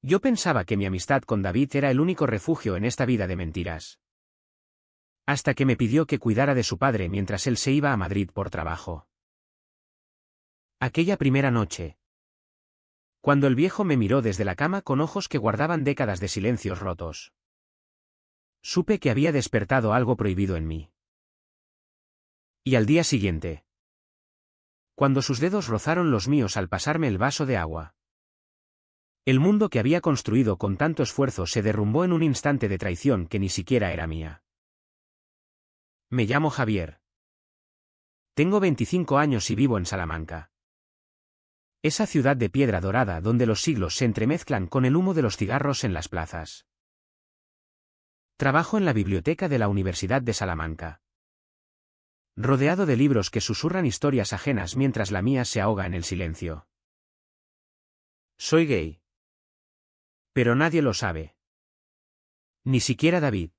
Yo pensaba que mi amistad con David era el único refugio en esta vida de mentiras. Hasta que me pidió que cuidara de su padre mientras él se iba a Madrid por trabajo. Aquella primera noche, cuando el viejo me miró desde la cama con ojos que guardaban décadas de silencios rotos, supe que había despertado algo prohibido en mí. Y al día siguiente, cuando sus dedos rozaron los míos al pasarme el vaso de agua, el mundo que había construido con tanto esfuerzo se derrumbó en un instante de traición que ni siquiera era mía. Me llamo Javier. Tengo 25 años y vivo en Salamanca. Esa ciudad de piedra dorada donde los siglos se entremezclan con el humo de los cigarros en las plazas. Trabajo en la biblioteca de la Universidad de Salamanca, rodeado de libros que susurran historias ajenas mientras la mía se ahoga en el silencio. Soy gay. Pero nadie lo sabe. Ni siquiera David.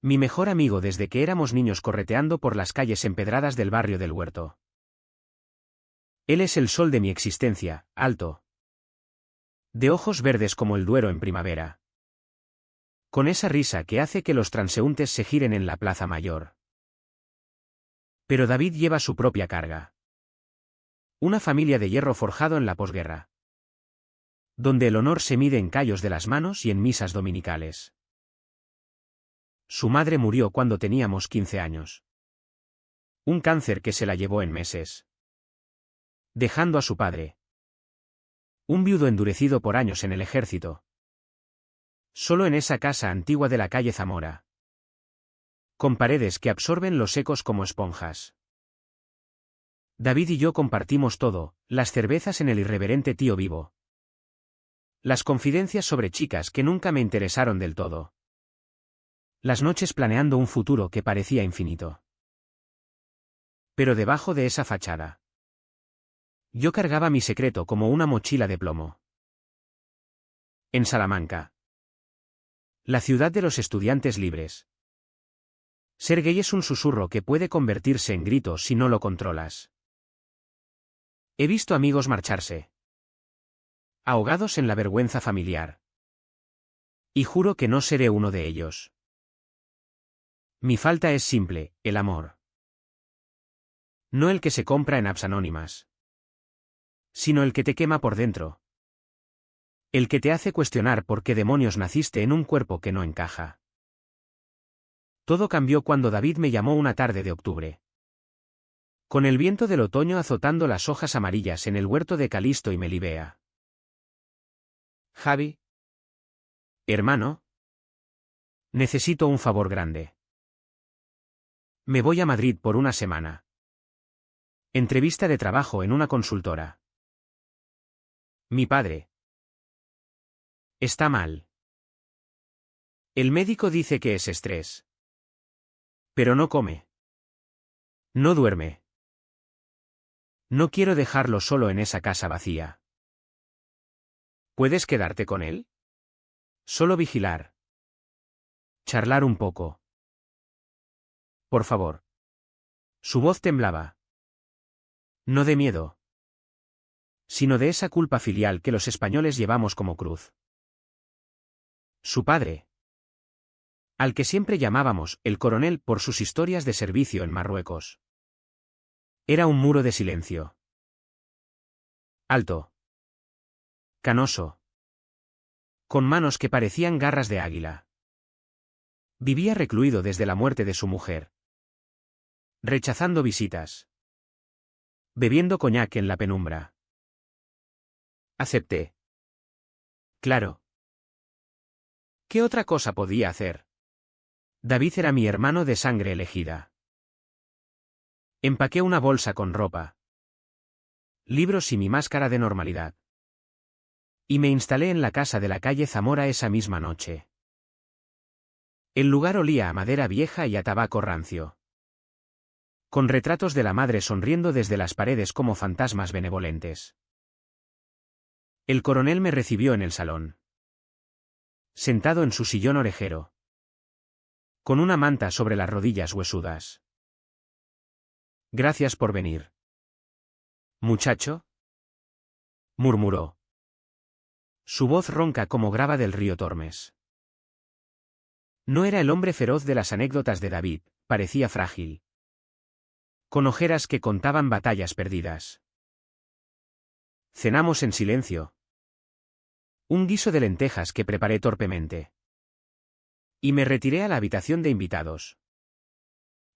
Mi mejor amigo desde que éramos niños correteando por las calles empedradas del barrio del Huerto. Él es el sol de mi existencia, alto, de ojos verdes como el Duero en primavera, con esa risa que hace que los transeúntes se giren en la Plaza Mayor. Pero David lleva su propia carga. Una familia de hierro forjado en la posguerra, donde el honor se mide en callos de las manos y en misas dominicales. Su madre murió cuando teníamos 15 años. Un cáncer que se la llevó en meses, dejando a su padre, un viudo endurecido por años en el ejército, solo en esa casa antigua de la calle Zamora, con paredes que absorben los ecos como esponjas. David y yo compartimos todo, las cervezas en el irreverente Tío Vivo, las confidencias sobre chicas que nunca me interesaron del todo, las noches planeando un futuro que parecía infinito. Pero debajo de esa fachada, yo cargaba mi secreto como una mochila de plomo. En Salamanca, la ciudad de los estudiantes libres, ser gay es un susurro que puede convertirse en grito si no lo controlas. He visto amigos marcharse, ahogados en la vergüenza familiar. Y juro que no seré uno de ellos. Mi falta es simple, el amor. No el que se compra en apps anónimas, sino el que te quema por dentro. El que te hace cuestionar por qué demonios naciste en un cuerpo que no encaja. Todo cambió cuando David me llamó una tarde de octubre, con el viento del otoño azotando las hojas amarillas en el huerto de Calisto y Melibea. Javi. Hermano. Necesito un favor grande. Me voy a Madrid por una semana. Entrevista de trabajo en una consultora. Mi padre está mal. El médico dice que es estrés. Pero no come. No duerme. No quiero dejarlo solo en esa casa vacía. ¿Puedes quedarte con él? Solo vigilar. Charlar un poco. Por favor. Su voz temblaba. No de miedo, sino de esa culpa filial que los españoles llevamos como cruz. Su padre, al que siempre llamábamos el coronel por sus historias de servicio en Marruecos, era un muro de silencio. Alto. Canoso. Con manos que parecían garras de águila. Vivía recluido desde la muerte de su mujer, rechazando visitas, bebiendo coñac en la penumbra. Acepté. Claro. ¿Qué otra cosa podía hacer? David era mi hermano de sangre elegida. Empaqué una bolsa con ropa, libros y mi máscara de normalidad. Y me instalé en la casa de la calle Zamora esa misma noche. El lugar olía a madera vieja y a tabaco rancio, con retratos de la madre sonriendo desde las paredes como fantasmas benevolentes. El coronel me recibió en el salón, sentado en su sillón orejero, con una manta sobre las rodillas huesudas. Gracias por venir. Muchacho, murmuró. Su voz ronca como grava del río Tormes. No era el hombre feroz de las anécdotas de David, parecía frágil. Con ojeras que contaban batallas perdidas. Cenamos en silencio. Un guiso de lentejas que preparé torpemente. Y me retiré a la habitación de invitados,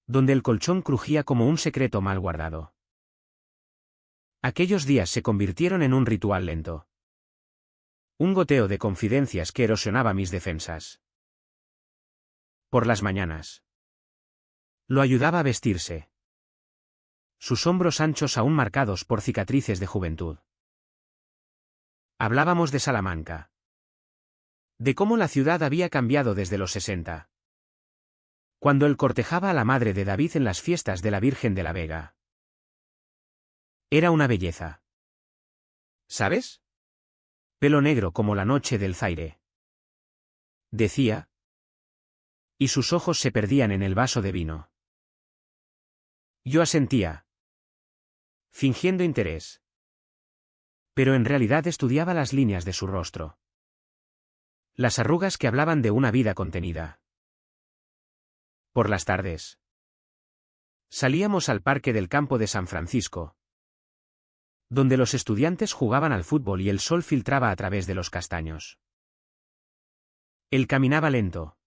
donde el colchón crujía como un secreto mal guardado. Aquellos días se convirtieron en un ritual lento. Un goteo de confidencias que erosionaba mis defensas. Por las mañanas. Lo ayudaba a vestirse. Sus hombros anchos aún marcados por cicatrices de juventud. Hablábamos de Salamanca. De cómo la ciudad había cambiado desde los 60. Cuando él cortejaba a la madre de David en las fiestas de la Virgen de la Vega. Era una belleza. ¿Sabes? Pelo negro como la noche del Zaire. Decía. Y sus ojos se perdían en el vaso de vino. Yo asentía. Fingiendo interés. Pero en realidad estudiaba las líneas de su rostro. Las arrugas que hablaban de una vida contenida. Por las tardes. Salíamos al parque del campo de San Francisco, donde los estudiantes jugaban al fútbol y el sol filtraba a través de los castaños. Él caminaba lento,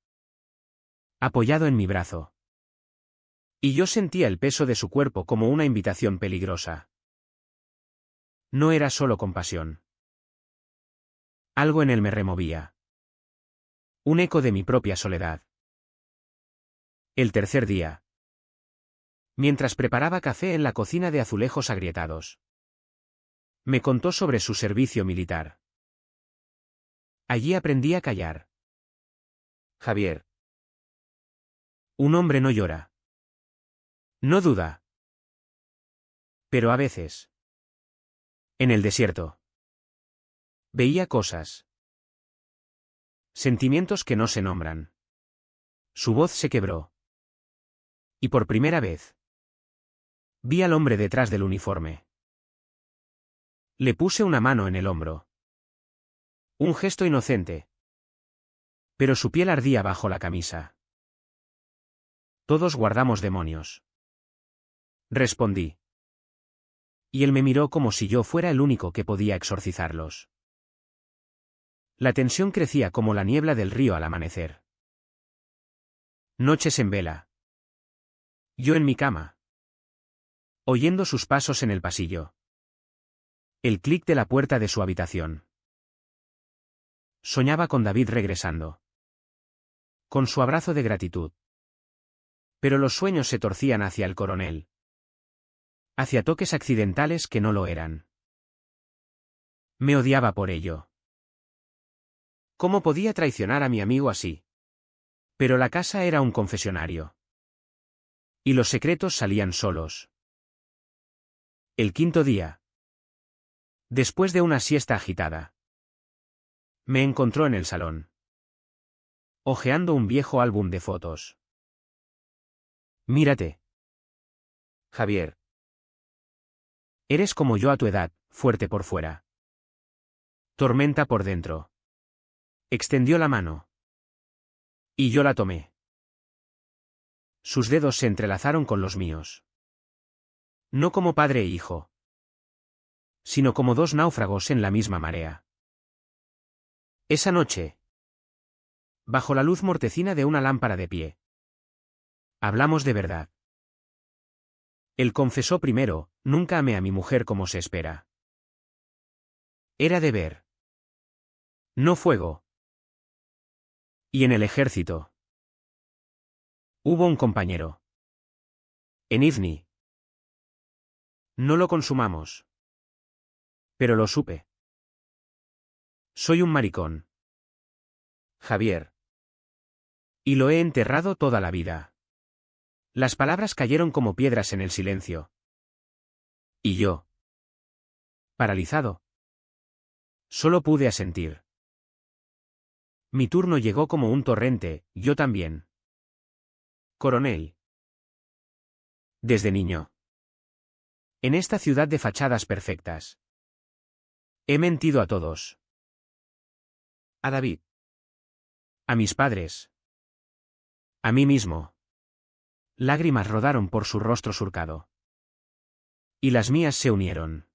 apoyado en mi brazo. Y yo sentía el peso de su cuerpo como una invitación peligrosa. No era solo compasión. Algo en él me removía. Un eco de mi propia soledad. El tercer día. Mientras preparaba café en la cocina de azulejos agrietados. Me contó sobre su servicio militar. Allí aprendí a callar. Javier. Un hombre no llora. No duda. Pero a veces. En el desierto. Veía cosas. Sentimientos que no se nombran. Su voz se quebró. Y por primera vez. Vi al hombre detrás del uniforme. Le puse una mano en el hombro. Un gesto inocente. Pero su piel ardía bajo la camisa. Todos guardamos demonios. Respondí. Y él me miró como si yo fuera el único que podía exorcizarlos. La tensión crecía como la niebla del río al amanecer. Noches en vela. Yo en mi cama. Oyendo sus pasos en el pasillo. El clic de la puerta de su habitación. Soñaba con David regresando. Con su abrazo de gratitud. Pero los sueños se torcían hacia el coronel. Hacia toques accidentales que no lo eran. Me odiaba por ello. ¿Cómo podía traicionar a mi amigo así? Pero la casa era un confesionario. Y los secretos salían solos. El quinto día. Después de una siesta agitada. Me encontró en el salón. Hojeando un viejo álbum de fotos. Mírate. Javier. Eres como yo a tu edad, fuerte por fuera. Tormenta por dentro. Extendió la mano. Y yo la tomé. Sus dedos se entrelazaron con los míos. No como padre e hijo. Sino como dos náufragos en la misma marea. Esa noche. Bajo la luz mortecina de una lámpara de pie. Hablamos de verdad. Él confesó primero, nunca amé a mi mujer como se espera. Era deber. No fuego. Y en el ejército. Hubo un compañero. En Ifni. No lo consumamos. Pero lo supe. Soy un maricón. Javier. Y lo he enterrado toda la vida. Las palabras cayeron como piedras en el silencio. Y yo. Paralizado. Solo pude asentir. Mi turno llegó como un torrente, yo también. Coronel. Desde niño. En esta ciudad de fachadas perfectas. He mentido a todos. A David. A mis padres. A mí mismo. Lágrimas rodaron por su rostro surcado. Y las mías se unieron.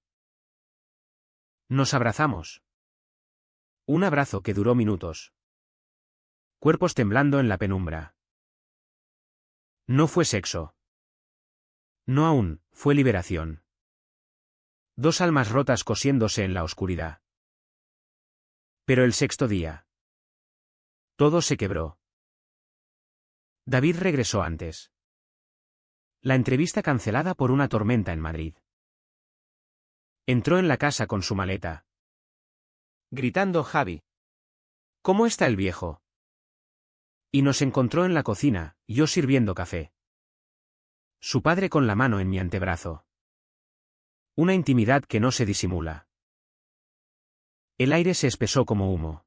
Nos abrazamos. Un abrazo que duró minutos. Cuerpos temblando en la penumbra. No fue sexo. No aún, fue liberación. Dos almas rotas cosiéndose en la oscuridad. Pero el sexto día. Todo se quebró. David regresó antes. La entrevista cancelada por una tormenta en Madrid. Entró en la casa con su maleta. Gritando Javi. ¿Cómo está el viejo? Y nos encontró en la cocina, yo sirviendo café. Su padre con la mano en mi antebrazo. Una intimidad que no se disimula. El aire se espesó como humo.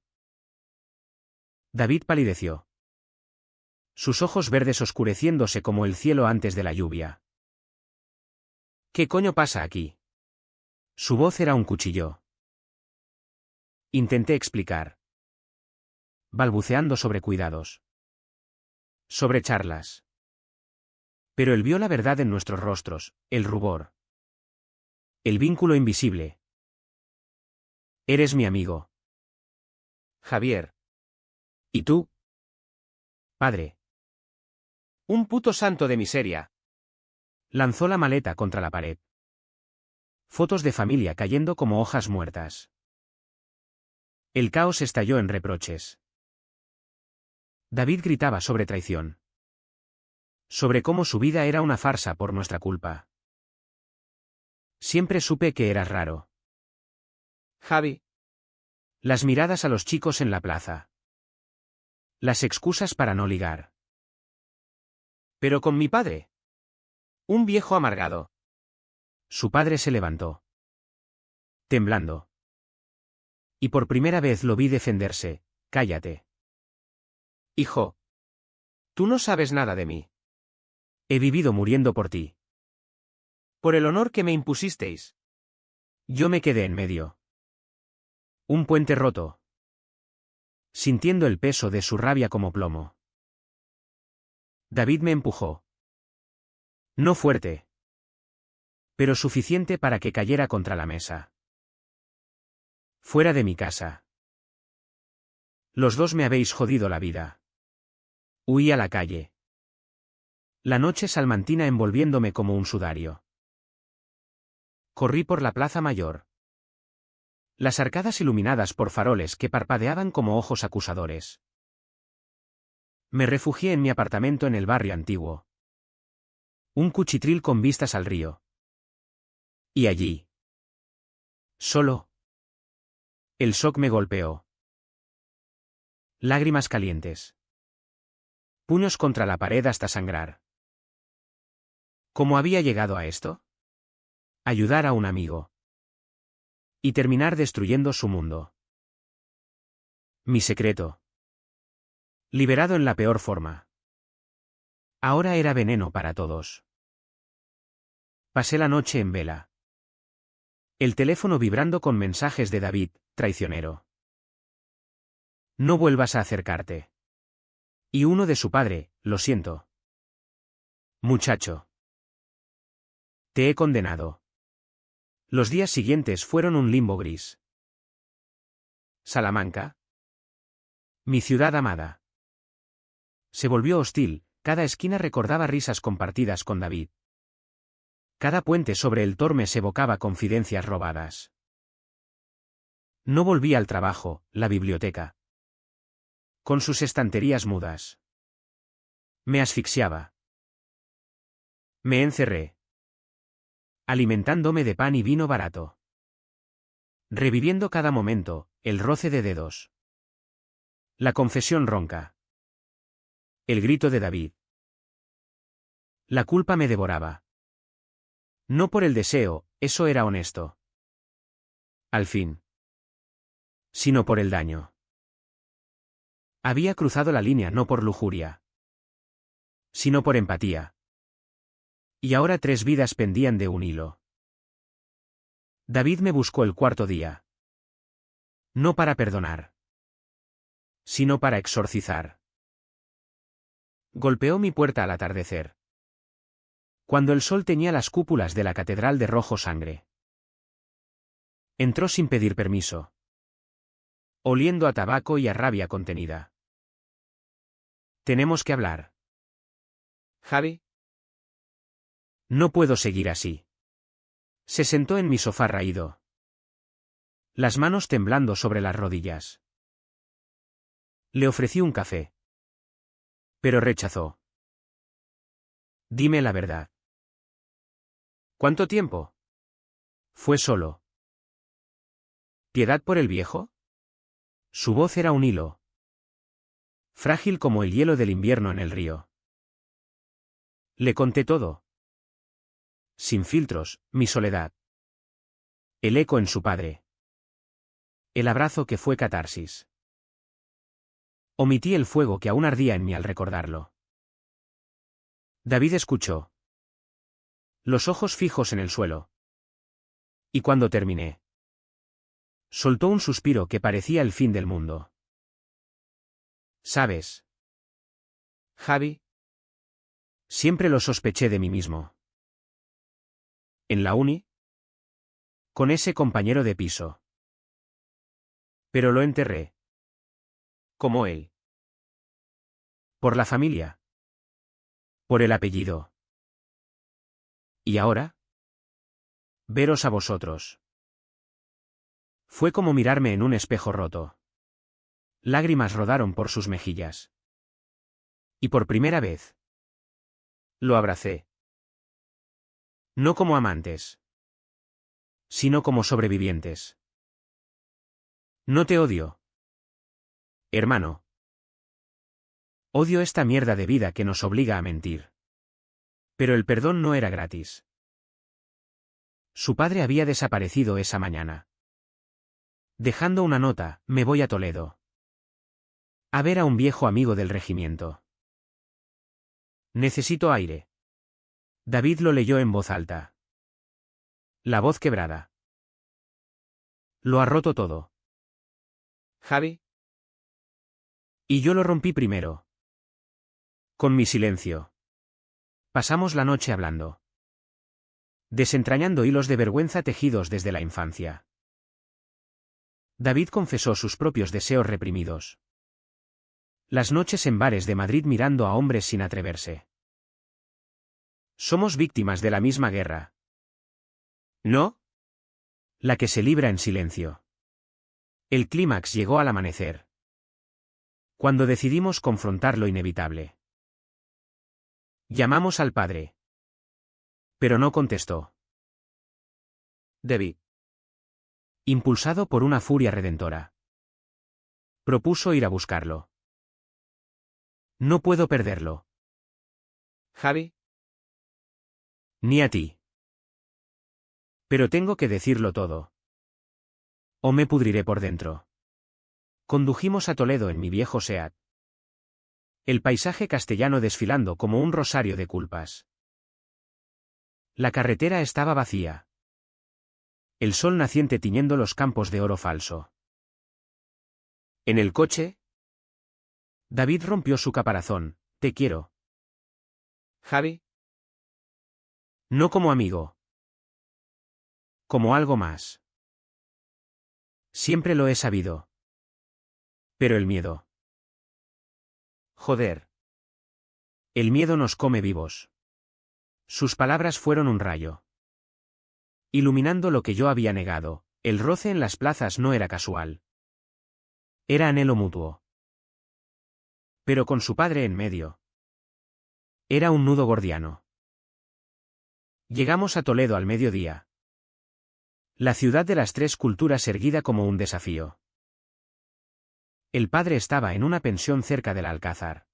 David palideció. Sus ojos verdes oscureciéndose como el cielo antes de la lluvia. ¿Qué coño pasa aquí? Su voz era un cuchillo. Intenté explicar. Balbuceando sobre cuidados. Sobre charlas. Pero él vio la verdad en nuestros rostros, el rubor. El vínculo invisible. Eres mi amigo. Javier. ¿Y tú? Padre. Un puto santo de miseria. Lanzó la maleta contra la pared. Fotos de familia cayendo como hojas muertas. El caos estalló en reproches. David gritaba sobre traición. Sobre cómo su vida era una farsa por nuestra culpa. Siempre supe que eras raro. Javi. Las miradas a los chicos en la plaza. Las excusas para no ligar. Pero con mi padre. Un viejo amargado. Su padre se levantó. Temblando. Y por primera vez lo vi defenderse. Cállate. Hijo. Tú no sabes nada de mí. He vivido muriendo por ti. Por el honor que me impusisteis. Yo me quedé en medio. Un puente roto. Sintiendo el peso de su rabia como plomo. David me empujó. No fuerte. Pero suficiente para que cayera contra la mesa. Fuera de mi casa. Los dos me habéis jodido la vida. Huí a la calle. La noche salmantina envolviéndome como un sudario. Corrí por la plaza mayor. Las arcadas iluminadas por faroles que parpadeaban como ojos acusadores. Me refugié en mi apartamento en el barrio antiguo. Un cuchitril con vistas al río. Y allí. Solo. El shock me golpeó. Lágrimas calientes. Puños contra la pared hasta sangrar. ¿Cómo había llegado a esto? Ayudar a un amigo. Y terminar destruyendo su mundo. Mi secreto. Liberado en la peor forma. Ahora era veneno para todos. Pasé la noche en vela. El teléfono vibrando con mensajes de David, traicionero. No vuelvas a acercarte. Y uno de su padre, lo siento. Muchacho. Te he condenado. Los días siguientes fueron un limbo gris. Salamanca. Mi ciudad amada. Se volvió hostil, cada esquina recordaba risas compartidas con David. Cada puente sobre el Tormes evocaba confidencias robadas. No volví al trabajo, la biblioteca. Con sus estanterías mudas. Me asfixiaba. Me encerré. Alimentándome de pan y vino barato. Reviviendo cada momento, el roce de dedos. La confesión ronca. El grito de David. La culpa me devoraba. No por el deseo, eso era honesto. Al fin. Sino por el daño. Había cruzado la línea no por lujuria. Sino por empatía. Y ahora 3 vidas pendían de un hilo. David me buscó el cuarto día. No para perdonar. sino para exorcizar. Golpeó mi puerta al atardecer, cuando el sol teñía las cúpulas de la catedral de rojo sangre. Entró sin pedir permiso, oliendo a tabaco y a rabia contenida. Tenemos que hablar. Javi. No puedo seguir así. Se sentó en mi sofá raído, las manos temblando sobre las rodillas. Le ofrecí un café, pero rechazó. Dime la verdad. ¿Cuánto tiempo? Fue solo. ¿Piedad por el viejo? Su voz era un hilo, frágil como el hielo del invierno en el río. Le conté todo. Sin filtros, mi soledad. El eco en su padre. El abrazo que fue catarsis. Omití el fuego que aún ardía en mí al recordarlo. David escuchó, los ojos fijos en el suelo. Y cuando terminé, soltó un suspiro que parecía el fin del mundo. ¿Sabes, Javi? siempre lo sospeché de mí mismo. En la uni, con ese compañero de piso. Pero lo enterré. Como él. Por la familia. Por el apellido. ¿Y ahora? Veros a vosotros. Fue como mirarme en un espejo roto. Lágrimas rodaron por sus mejillas. Y por primera vez, lo abracé. No como amantes, sino como sobrevivientes. No te odio, hermano. Odio esta mierda de vida que nos obliga a mentir. Pero el perdón no era gratis. Su padre había desaparecido esa mañana. Dejando una nota, me voy a Toledo. A ver a un viejo amigo del regimiento. Necesito aire. David lo leyó en voz alta. La voz quebrada. Lo ha roto todo. Javi. Y yo lo rompí primero. Con mi silencio. Pasamos la noche hablando. Desentrañando hilos de vergüenza tejidos desde la infancia. David confesó sus propios deseos reprimidos. Las noches en bares de Madrid mirando a hombres sin atreverse. Somos víctimas de la misma guerra. ¿No? La que se libra en silencio. El clímax llegó al amanecer, cuando decidimos confrontar lo inevitable. Llamamos al padre. Pero no contestó. David. Impulsado por una furia redentora, propuso ir a buscarlo. No puedo perderlo. Javi. Ni a ti. Pero tengo que decirlo todo. O me pudriré por dentro. Condujimos a Toledo en mi viejo Seat. El paisaje castellano desfilando como un rosario de culpas. La carretera estaba vacía. El sol naciente tiñendo los campos de oro falso. En el coche, David rompió su caparazón. Te quiero. Javi. No como amigo. Como algo más. Siempre lo he sabido. Pero el miedo. Joder. El miedo nos come vivos. Sus palabras fueron un rayo. Iluminando lo que yo había negado, el roce en las plazas no era casual. Era anhelo mutuo. Pero con su padre en medio. Era un nudo gordiano. Llegamos a Toledo al mediodía. La ciudad de las tres culturas erguida como un desafío. El padre estaba en una pensión cerca del Alcázar.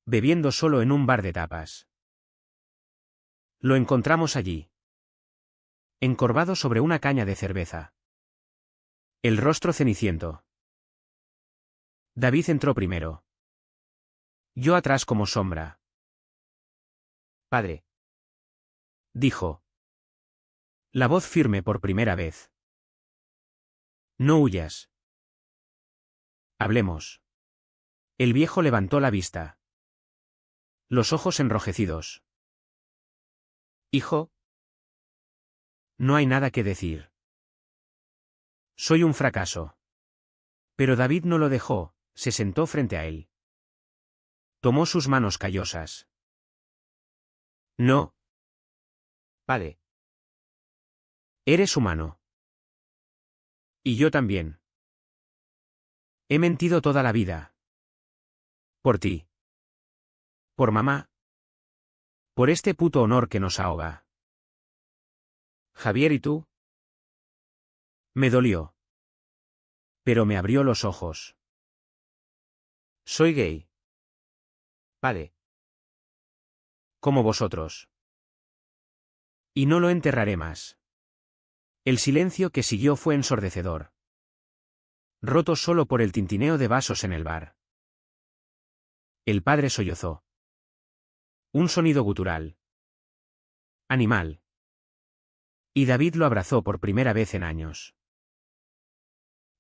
Bebiendo solo en un bar de tapas. Lo encontramos allí. Encorvado sobre una caña de cerveza. El rostro ceniciento. David entró primero. Yo atrás como sombra. Padre. Dijo. La voz firme por primera vez. No huyas. Hablemos. El viejo levantó la vista. Los ojos enrojecidos. Hijo. No hay nada que decir. Soy un fracaso. Pero David no lo dejó, se sentó frente a él. Tomó sus manos callosas. No. Vale. Eres humano. Y yo también. He mentido toda la vida. Por ti. Por mamá. Por este puto honor que nos ahoga. Javier, ¿y tú? Me dolió. Pero me abrió los ojos. Soy gay. Vale. Como vosotros. Y no lo enterraré más. El silencio que siguió fue ensordecedor. Roto solo por el tintineo de vasos en el bar. El padre sollozó. Un sonido gutural. Animal. Y David lo abrazó por primera vez en años.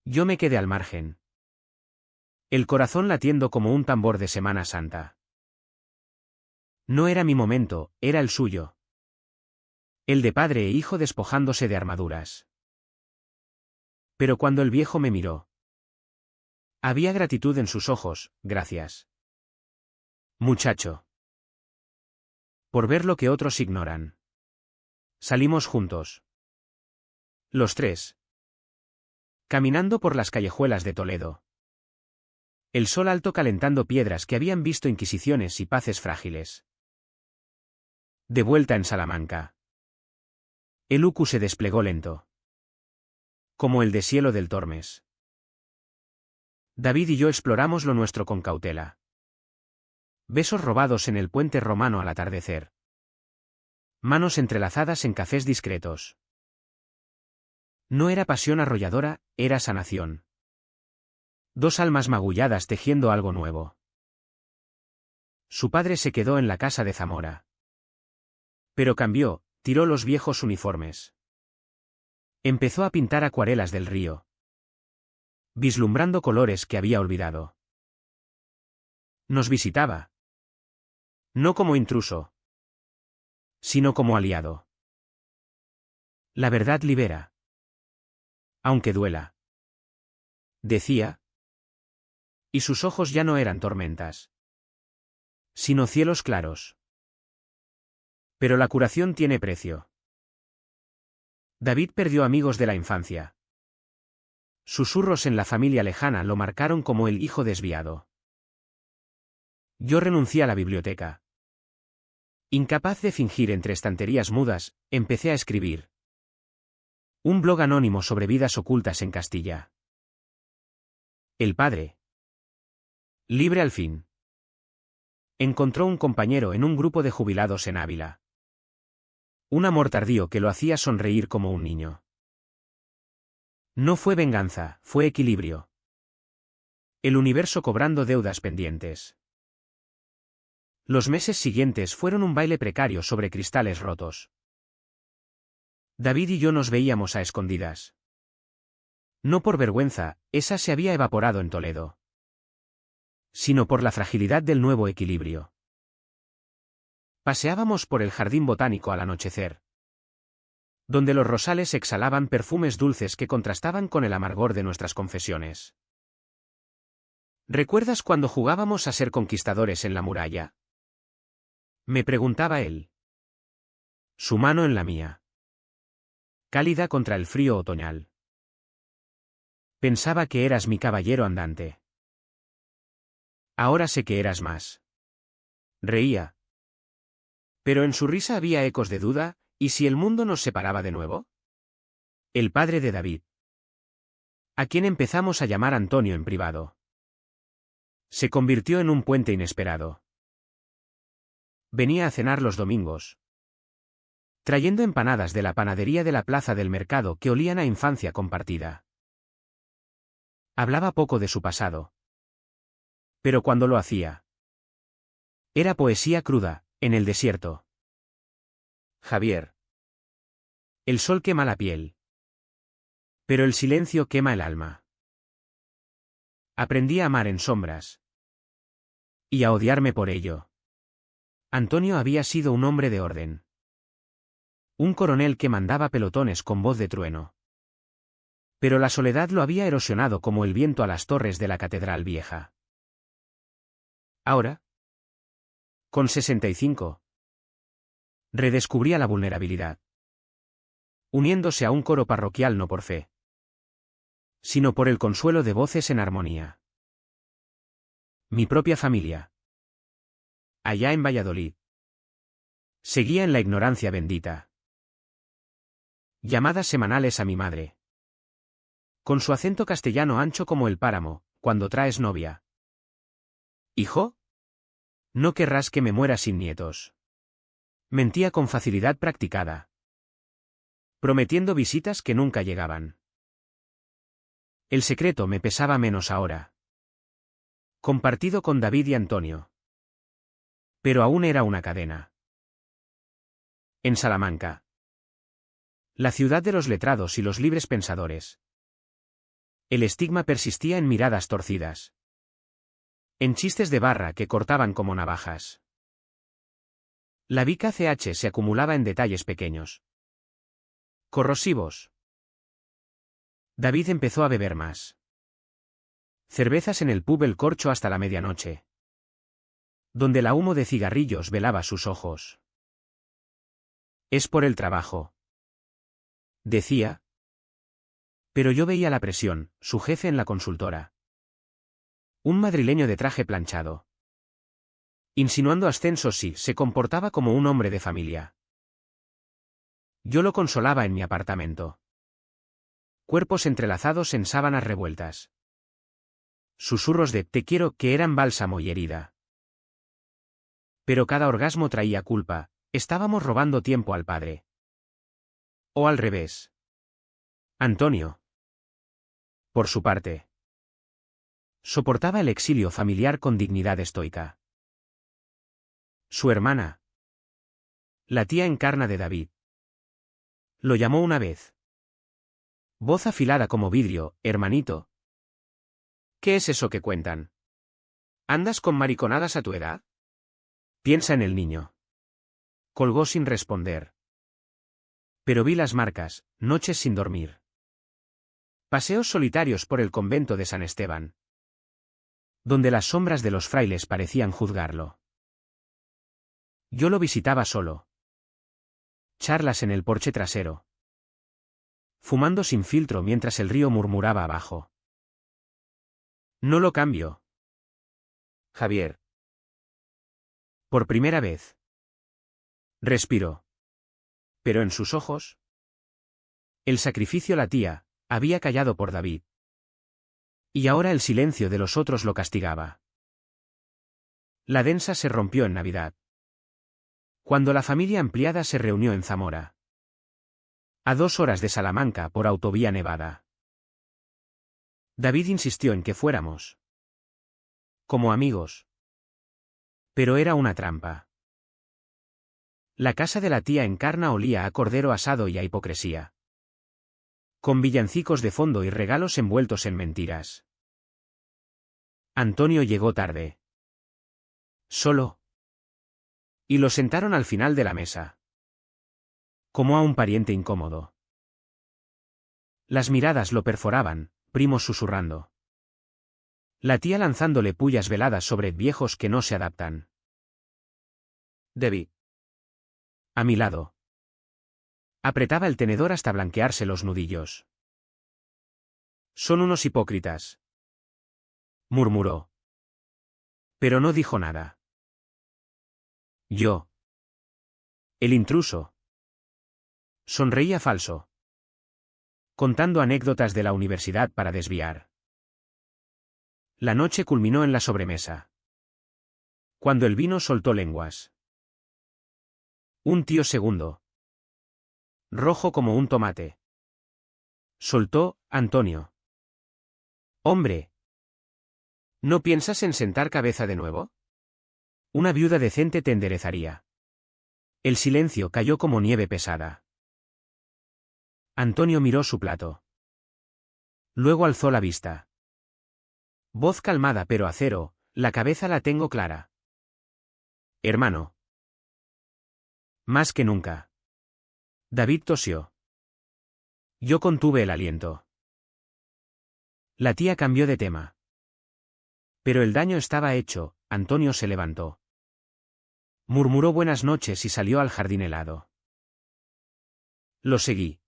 Yo me quedé al margen. El corazón latiendo como un tambor de Semana Santa. No era mi momento, era el suyo. El de padre e hijo despojándose de armaduras. Pero cuando el viejo me miró. Había gratitud en sus ojos, gracias. Muchacho. Por ver lo que otros ignoran. Salimos juntos. Los tres. Caminando por las callejuelas de Toledo. El sol alto calentando piedras que habían visto inquisiciones y paces frágiles. De vuelta en Salamanca. El Ucu se desplegó lento. Como el deshielo del Tormes. David y yo exploramos lo nuestro con cautela. Besos robados en el puente romano al atardecer. Manos entrelazadas en cafés discretos. No era pasión arrolladora, era sanación. Dos almas magulladas tejiendo algo nuevo. Su padre se quedó en la casa de Zamora. Pero cambió, tiró los viejos uniformes. Empezó a pintar acuarelas del río. Vislumbrando colores que había olvidado. Nos visitaba. No como intruso. Sino como aliado. La verdad libera. Aunque duela. Decía. Y sus ojos ya no eran tormentas. Sino cielos claros. Pero la curación tiene precio. David perdió amigos de la infancia. Susurros en la familia lejana lo marcaron como el hijo desviado. Yo renuncié a la biblioteca. Incapaz de fingir entre estanterías mudas, empecé a escribir. Un blog anónimo sobre vidas ocultas en Castilla. El padre. Libre al fin. Encontró un compañero en un grupo de jubilados en Ávila. Un amor tardío que lo hacía sonreír como un niño. No fue venganza, fue equilibrio. El universo cobrando deudas pendientes. Los meses siguientes fueron un baile precario sobre cristales rotos. David y yo nos veíamos a escondidas. No por vergüenza, esa se había evaporado en Toledo. Sino por la fragilidad del nuevo equilibrio. Paseábamos por el jardín botánico al anochecer. Donde los rosales exhalaban perfumes dulces que contrastaban con el amargor de nuestras confesiones. ¿Recuerdas cuando jugábamos a ser conquistadores en la muralla? Me preguntaba él. Su mano en la mía. Cálida contra el frío otoñal. Pensaba que eras mi caballero andante. Ahora sé que eras más. Reía. Pero en su risa había ecos de duda, ¿y si el mundo nos separaba de nuevo? El padre de David. A quien empezamos a llamar Antonio en privado. Se convirtió en un puente inesperado. Venía a cenar los domingos. Trayendo empanadas de la panadería de la plaza del mercado que olían a infancia compartida. Hablaba poco de su pasado. Pero cuando lo hacía. Era poesía cruda, en el desierto. Javier. El sol quema la piel. Pero el silencio quema el alma. Aprendí a amar en sombras. Y a odiarme por ello. Antonio había sido un hombre de orden. Un coronel que mandaba pelotones con voz de trueno. Pero la soledad lo había erosionado como el viento a las torres de la catedral vieja. Ahora, con 65, redescubría la vulnerabilidad. Uniéndose a un coro parroquial no por fe, sino por el consuelo de voces en armonía. Mi propia familia. Allá en Valladolid. Seguía en la ignorancia bendita. Llamadas semanales a mi madre. Con su acento castellano ancho como el páramo, cuando traes novia. ¿Hijo? No querrás que me muera sin nietos. Mentía con facilidad practicada. Prometiendo visitas que nunca llegaban. El secreto me pesaba menos ahora. Compartido con David y Antonio. Pero aún era una cadena. En Salamanca. La ciudad de los letrados y los libres pensadores. El estigma persistía en miradas torcidas. En chistes de barra que cortaban como navajas. La vica CH se acumulaba en detalles pequeños. Corrosivos. David empezó a beber más. Cervezas en el pub El Corcho hasta la medianoche. Donde la humo de cigarrillos velaba sus ojos. Es por el trabajo. Decía. Pero yo veía la presión, su jefe en la consultora. Un madrileño de traje planchado. Insinuando ascensos si se comportaba como un hombre de familia. Yo lo consolaba en mi apartamento. Cuerpos entrelazados en sábanas revueltas. Susurros de te quiero que eran bálsamo y herida. Pero cada orgasmo traía culpa, estábamos robando tiempo al padre. O al revés. Antonio. Por su parte. Soportaba el exilio familiar con dignidad estoica. Su hermana. La tía encarna de David. Lo llamó una vez. Voz afilada como vidrio, hermanito. ¿Qué es eso que cuentan? ¿Andas con mariconadas a tu edad? Piensa en el niño. Colgó sin responder. Pero vi las marcas, noches sin dormir. Paseos solitarios por el convento de San Esteban. Donde las sombras de los frailes parecían juzgarlo. Yo lo visitaba solo. Charlas en el porche trasero. Fumando sin filtro mientras el río murmuraba abajo. No lo cambio. Javier. Por primera vez. Respiró. Pero en sus ojos. El sacrificio latía, había callado por David. Y ahora el silencio de los otros lo castigaba. La densa se rompió en Navidad. Cuando la familia ampliada se reunió en Zamora. A 2 horas de Salamanca por autovía Nevada. David insistió en que fuéramos. Como amigos. Pero era una trampa. La casa de la tía Encarna olía a cordero asado y a hipocresía. Con villancicos de fondo y regalos envueltos en mentiras. Antonio llegó tarde. Solo. Y lo sentaron al final de la mesa. Como a un pariente incómodo. Las miradas lo perforaban, primos susurrando. La tía lanzándole pullas veladas sobre viejos que no se adaptan. David. A mi lado. Apretaba el tenedor hasta blanquearse los nudillos. Son unos hipócritas. Murmuró. Pero no dijo nada. Yo. El intruso. Sonreía falso. Contando anécdotas de la universidad para desviar. La noche culminó en la sobremesa. Cuando el vino soltó lenguas. Un tío segundo. Rojo como un tomate. Soltó, Antonio. Hombre. ¿No piensas en sentar cabeza de nuevo? Una viuda decente te enderezaría. El silencio cayó como nieve pesada. Antonio miró su plato. Luego alzó la vista. Voz calmada pero acero, la cabeza la tengo clara. Hermano. Más que nunca. David tosió. Yo contuve el aliento. La tía cambió de tema. Pero el daño estaba hecho. Antonio se levantó. Murmuró buenas noches y salió al jardín helado. Lo seguí.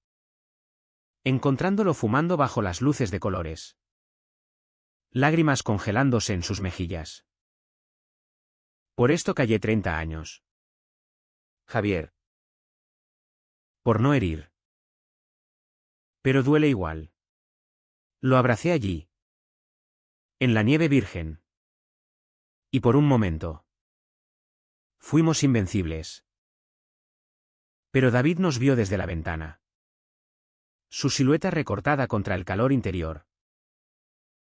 Encontrándolo fumando bajo las luces de colores. Lágrimas congelándose en sus mejillas. Por esto callé 30 años. Javier. Por no herir. Pero duele igual. Lo abracé allí. En la nieve virgen. Y por un momento. Fuimos invencibles. Pero David nos vio desde la ventana. Su silueta recortada contra el calor interior.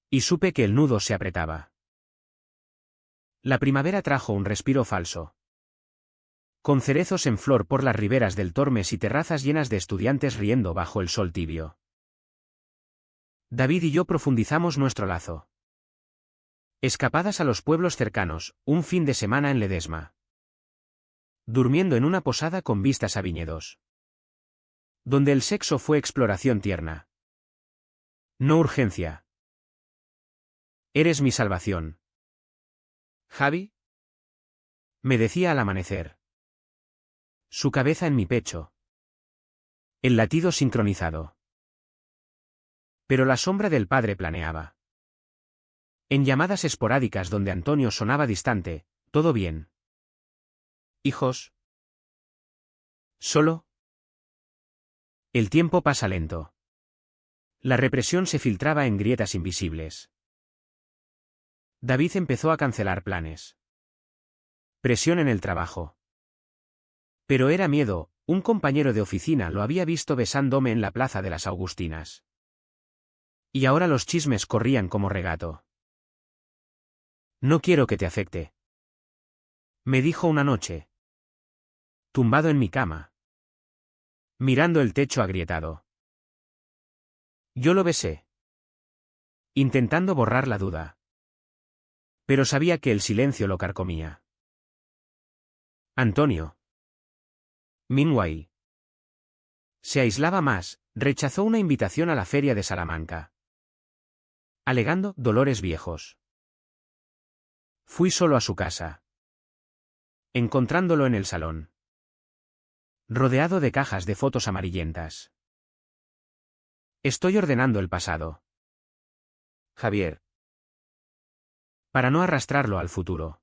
Y supe que el nudo se apretaba. La primavera trajo un respiro falso. Con cerezos en flor por las riberas del Tormes y terrazas llenas de estudiantes riendo bajo el sol tibio. David y yo profundizamos nuestro lazo. Escapadas a los pueblos cercanos, un fin de semana en Ledesma. Durmiendo en una posada con vistas a viñedos. Donde el sexo fue exploración tierna. No urgencia. Eres mi salvación. Javi. Me decía al amanecer. Su cabeza en mi pecho. El latido sincronizado. Pero la sombra del padre planeaba. En llamadas esporádicas donde Antonio sonaba distante, todo bien. ¿Hijos? ¿Solo? El tiempo pasa lento. La represión se filtraba en grietas invisibles. David empezó a cancelar planes. Presión en el trabajo. Pero era miedo, un compañero de oficina lo había visto besándome en la plaza de las Augustinas. Y ahora los chismes corrían como regato. No quiero que te afecte. Me dijo una noche. Tumbado en mi cama. Mirando el techo agrietado. Yo lo besé. Intentando borrar la duda. Pero sabía que el silencio lo carcomía. Antonio. Meanwhile. Se aislaba más, rechazó una invitación a la feria de Salamanca. Alegando dolores viejos. Fui solo a su casa. Encontrándolo en el salón. Rodeado de cajas de fotos amarillentas. Estoy ordenando el pasado. Javier. Para no arrastrarlo al futuro.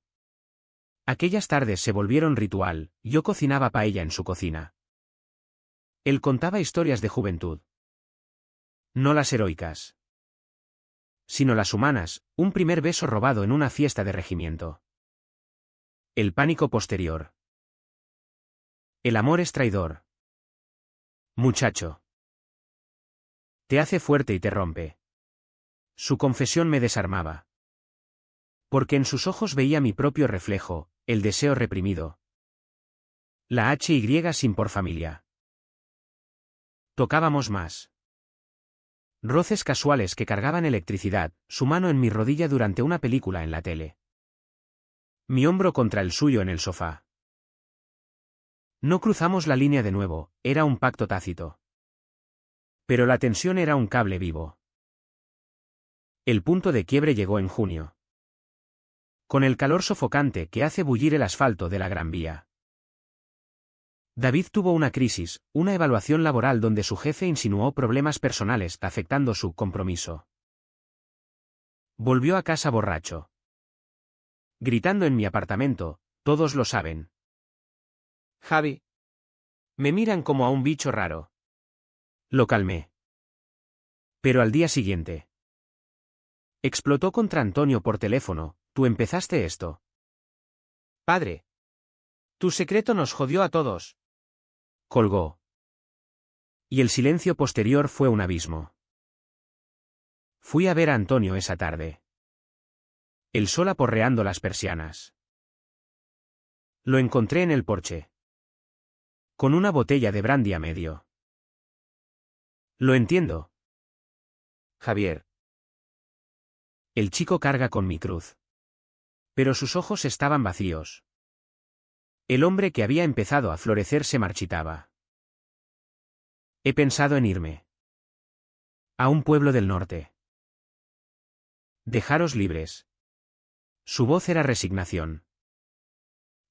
Aquellas tardes se volvieron ritual, yo cocinaba paella en su cocina. Él contaba historias de juventud. No las heroicas. Sino las humanas, un primer beso robado en una fiesta de regimiento. El pánico posterior. El amor es traidor. Muchacho. Te hace fuerte y te rompe. Su confesión me desarmaba. Porque en sus ojos veía mi propio reflejo, el deseo reprimido. La HY sin por familia. Tocábamos más. Roces casuales que cargaban electricidad, su mano en mi rodilla durante una película en la tele. Mi hombro contra el suyo en el sofá. No cruzamos la línea de nuevo, era un pacto tácito. Pero la tensión era un cable vivo. El punto de quiebre llegó en junio. Con el calor sofocante que hace bullir el asfalto de la Gran Vía. David tuvo una crisis, una evaluación laboral donde su jefe insinuó problemas personales afectando su compromiso. Volvió a casa borracho. Gritando en mi apartamento, todos lo saben. Javi. Me miran como a un bicho raro. Lo calmé. Pero al día siguiente. Explotó contra Antonio por teléfono, tú empezaste esto. Padre. Tu secreto nos jodió a todos. Colgó. Y el silencio posterior fue un abismo. Fui a ver a Antonio esa tarde. El sol aporreando las persianas. Lo encontré en el porche. Con una botella de brandy a medio. Lo entiendo. Javier. El chico carga con mi cruz. Pero sus ojos estaban vacíos. El hombre que había empezado a florecer se marchitaba. He pensado en irme. A un pueblo del norte. Dejaros libres. Su voz era resignación.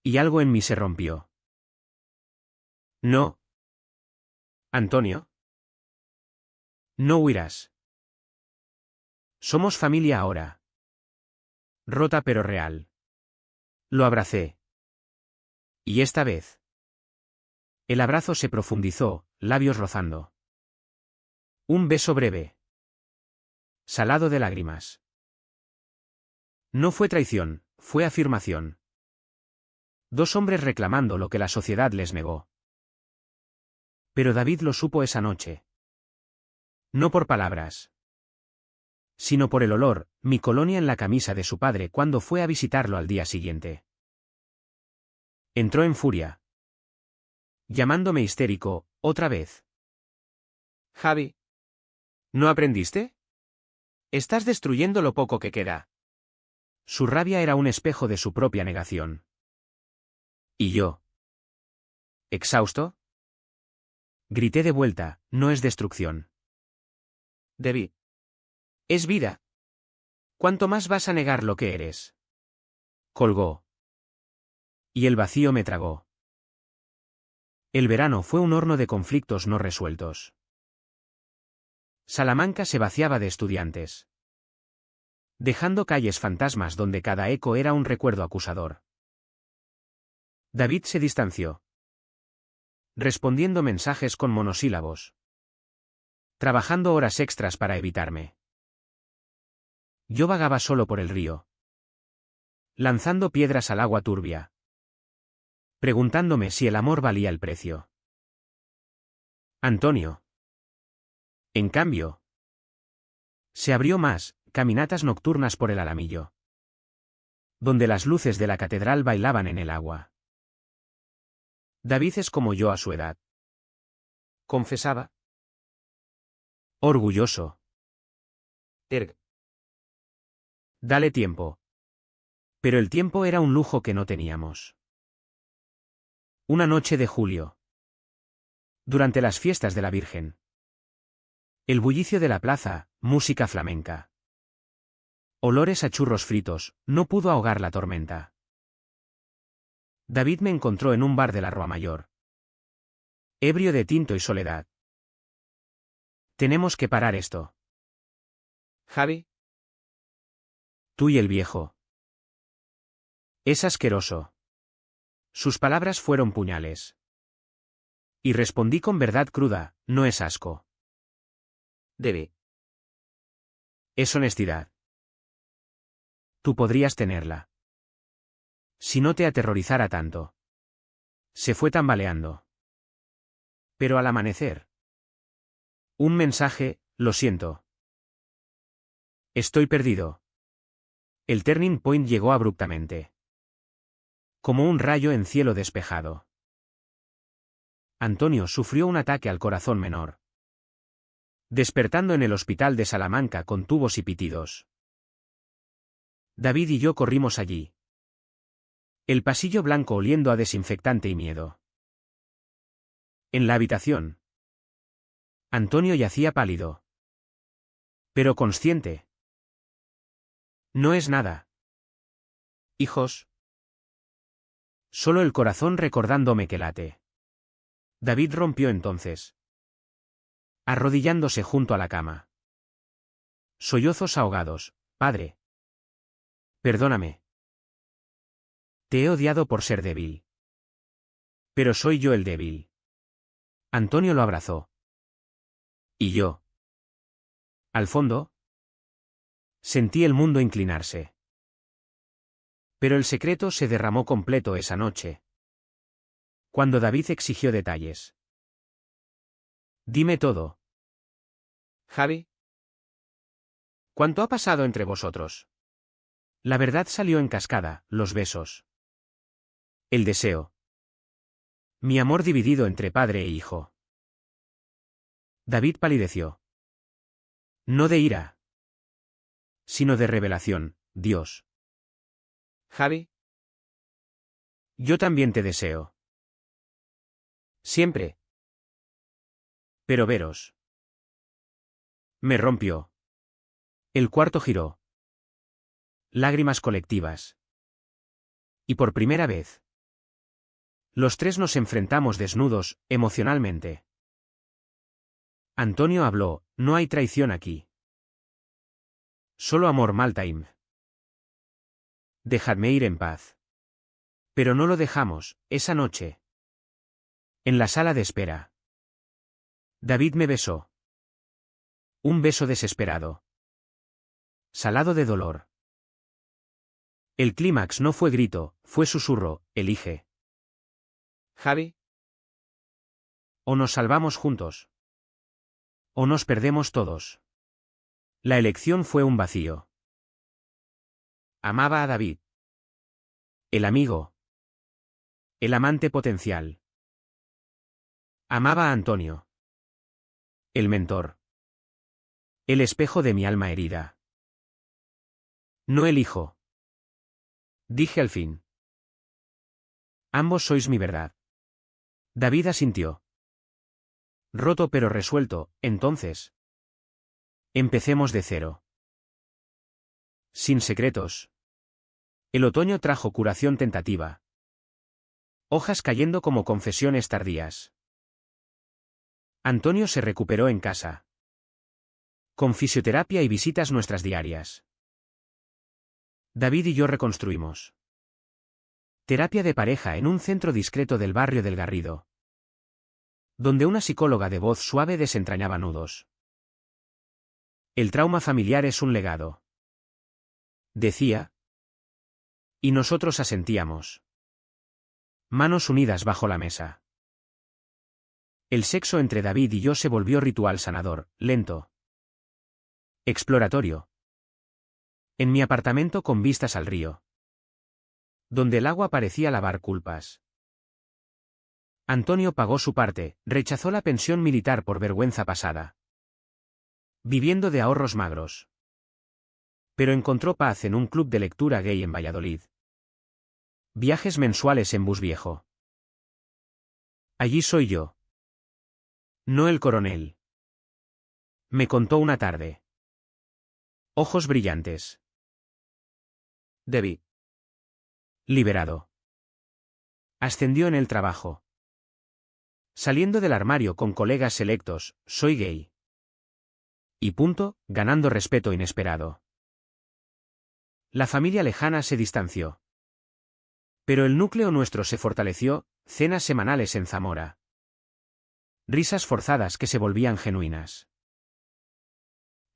Y algo en mí se rompió. No. Antonio. No huirás. Somos familia ahora. Rota pero real. Lo abracé. Y esta vez. El abrazo se profundizó, labios rozando. Un beso breve. Salado de lágrimas. No fue traición, fue afirmación. Dos hombres reclamando lo que la sociedad les negó. Pero David lo supo esa noche. No por palabras. Sino por el olor, mi colonia en la camisa de su padre cuando fue a visitarlo al día siguiente. Entró en furia. Llamándome histérico, otra vez. Javi. ¿No aprendiste? Estás destruyendo lo poco que queda. Su rabia era un espejo de su propia negación. ¿Y yo? ¿Exhausto? Grité de vuelta, no es destrucción. Debí. Es vida. ¿Cuánto más vas a negar lo que eres? Colgó. Y el vacío me tragó. El verano fue un horno de conflictos no resueltos. Salamanca se vaciaba de estudiantes, dejando calles fantasmas donde cada eco era un recuerdo acusador. David se distanció, respondiendo mensajes con monosílabos, trabajando horas extras para evitarme. Yo vagaba solo por el río, lanzando piedras al agua turbia, preguntándome si el amor valía el precio. Antonio. En cambio, se abrió más, caminatas nocturnas por el Alamillo, donde las luces de la catedral bailaban en el agua. David es como yo a su edad. Confesaba. Orgulloso. Erg. Dale tiempo. Pero el tiempo era un lujo que no teníamos. Una noche de julio. Durante las fiestas de la Virgen. El bullicio de la plaza, música flamenca. Olores a churros fritos, no pudo ahogar la tormenta. David me encontró en un bar de la Rua Mayor. Ebrio de tinto y soledad. Tenemos que parar esto. Javi. Tú y el viejo. Es asqueroso. Sus palabras fueron puñales. Y respondí con verdad cruda, no es asco. Debe. Es honestidad. Tú podrías tenerla. Si no te aterrorizara tanto. Se fue tambaleando. Pero al amanecer. Un mensaje, lo siento. Estoy perdido. El turning point llegó abruptamente. Como un rayo en cielo despejado. Antonio sufrió un ataque al corazón menor, despertando en el hospital de Salamanca con tubos y pitidos. David y yo corrimos allí. El pasillo blanco oliendo a desinfectante y miedo. En la habitación. Antonio yacía pálido. Pero consciente. No es nada. Hijos. Solo el corazón recordándome que late. David rompió entonces, arrodillándose junto a la cama. Sollozos ahogados, padre. Perdóname. Te he odiado por ser débil. Pero soy yo el débil. Antonio lo abrazó. ¿Y yo? Al fondo, sentí el mundo inclinarse. Pero el secreto se derramó completo esa noche, cuando David exigió detalles. Dime todo. Javi. ¿Cuánto ha pasado entre vosotros? La verdad salió en cascada, los besos. El deseo. Mi amor dividido entre padre e hijo. David palideció. No de ira. sino de revelación, Dios. Javi. Yo también te deseo. Siempre. Pero veros. Me rompió. El cuarto giró. Lágrimas colectivas. Y por primera vez. Los tres nos enfrentamos desnudos, emocionalmente. Antonio habló, no hay traición aquí. Solo amor Maltime. Dejadme ir en paz. Pero no lo dejamos, esa noche. En la sala de espera. David me besó. Un beso desesperado. Salado de dolor. El clímax no fue grito, fue susurro, elige. Javi. O nos salvamos juntos. O nos perdemos todos. La elección fue un vacío. Amaba a David. El amigo. El amante potencial. Amaba a Antonio. El mentor. El espejo de mi alma herida. No elijo. Dije al fin. Ambos sois mi verdad. David asintió. Roto pero resuelto, entonces. Empecemos de cero. Sin secretos. El otoño trajo curación tentativa. Hojas cayendo como confesiones tardías. Antonio se recuperó en casa. Con fisioterapia y visitas nuestras diarias. David y yo reconstruimos. Terapia de pareja en un centro discreto del barrio del Garrido. Donde una psicóloga de voz suave desentrañaba nudos. El trauma familiar es un legado. Decía. Y nosotros asentíamos. Manos unidas bajo la mesa. El sexo entre David y yo se volvió ritual sanador, lento. Exploratorio. En mi apartamento con vistas al río. Donde el agua parecía lavar culpas. Antonio pagó su parte, rechazó la pensión militar por vergüenza pasada. Viviendo de ahorros magros. Pero encontró paz en un club de lectura gay en Valladolid. Viajes mensuales en bus viejo. Allí soy yo. No el coronel. Me contó una tarde. Ojos brillantes. David. Liberado. Ascendió en el trabajo. Saliendo del armario con colegas selectos, soy gay. Y punto, ganando respeto inesperado. La familia lejana se distanció. Pero el núcleo nuestro se fortaleció, cenas semanales en Zamora. Risas forzadas que se volvían genuinas.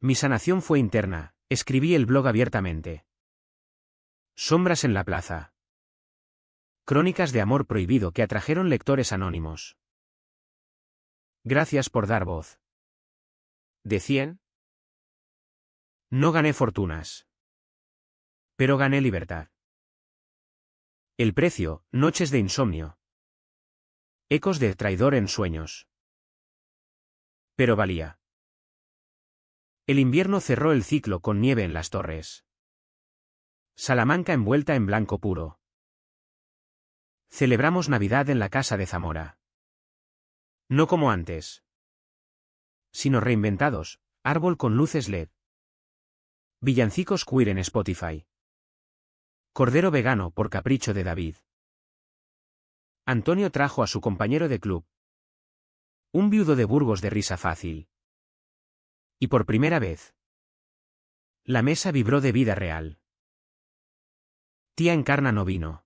Mi sanación fue interna, escribí el blog abiertamente. Sombras en la plaza. Crónicas de amor prohibido que atrajeron lectores anónimos. Gracias por dar voz. ¿Decían? No gané fortunas. Pero gané libertad. El precio, noches de insomnio. Ecos de traidor en sueños. Pero valía. El invierno cerró el ciclo con nieve en las torres. Salamanca envuelta en blanco puro. Celebramos Navidad en la casa de Zamora. No como antes. Sino reinventados, árbol con luces LED. Villancicos queer en Spotify. Cordero vegano por capricho de David. Antonio trajo a su compañero de club. Un viudo de Burgos de risa fácil. Y por primera vez. La mesa vibró de vida real. Tía Encarna no vino.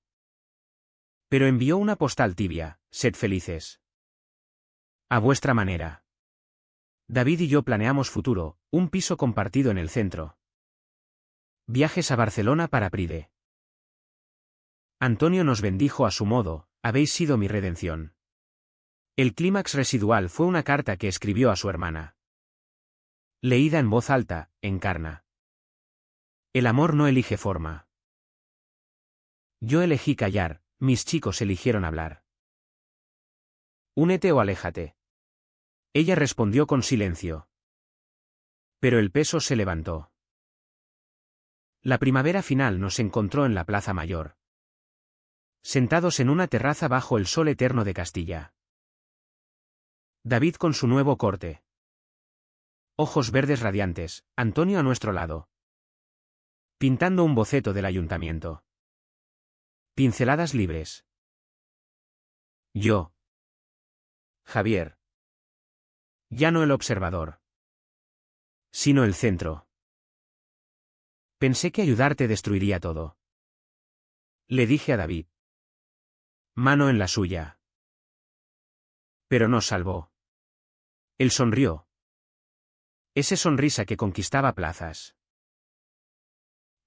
Pero envió una postal tibia, sed felices. A vuestra manera. David y yo planeamos futuro, un piso compartido en el centro. Viajes a Barcelona para Pride. Antonio nos bendijo a su modo, habéis sido mi redención. El clímax residual fue una carta que escribió a su hermana. Leída en voz alta, Encarna. El amor no elige forma. Yo elegí callar, mis chicos eligieron hablar. Únete o aléjate. Ella respondió con silencio. Pero el peso se levantó. La primavera final nos encontró en la Plaza Mayor, sentados en una terraza bajo el sol eterno de Castilla. David con su nuevo corte. Ojos verdes radiantes, Antonio a nuestro lado. Pintando un boceto del ayuntamiento. Pinceladas libres. Yo. Javier. Ya no el observador, sino el centro. Pensé que ayudarte destruiría todo. Le dije a David. Mano en la suya. Pero nos salvó. Él sonrió. Esa sonrisa que conquistaba plazas.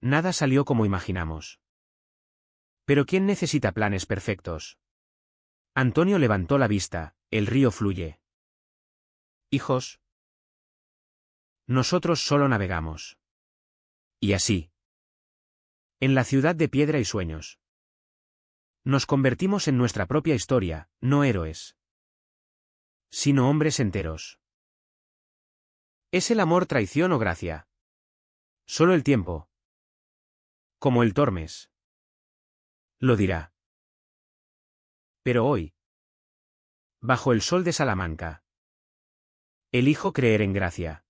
Nada salió como imaginamos. Pero ¿quién necesita planes perfectos? Antonio levantó la vista, el río fluye. Hijos. Nosotros solo navegamos. Y así. En la ciudad de piedra y sueños. Nos convertimos en nuestra propia historia, no héroes, sino hombres enteros. ¿Es el amor traición o gracia? Solo el tiempo. Como el Tormes. Lo dirá. Pero hoy, bajo el sol de Salamanca, elijo creer en gracia.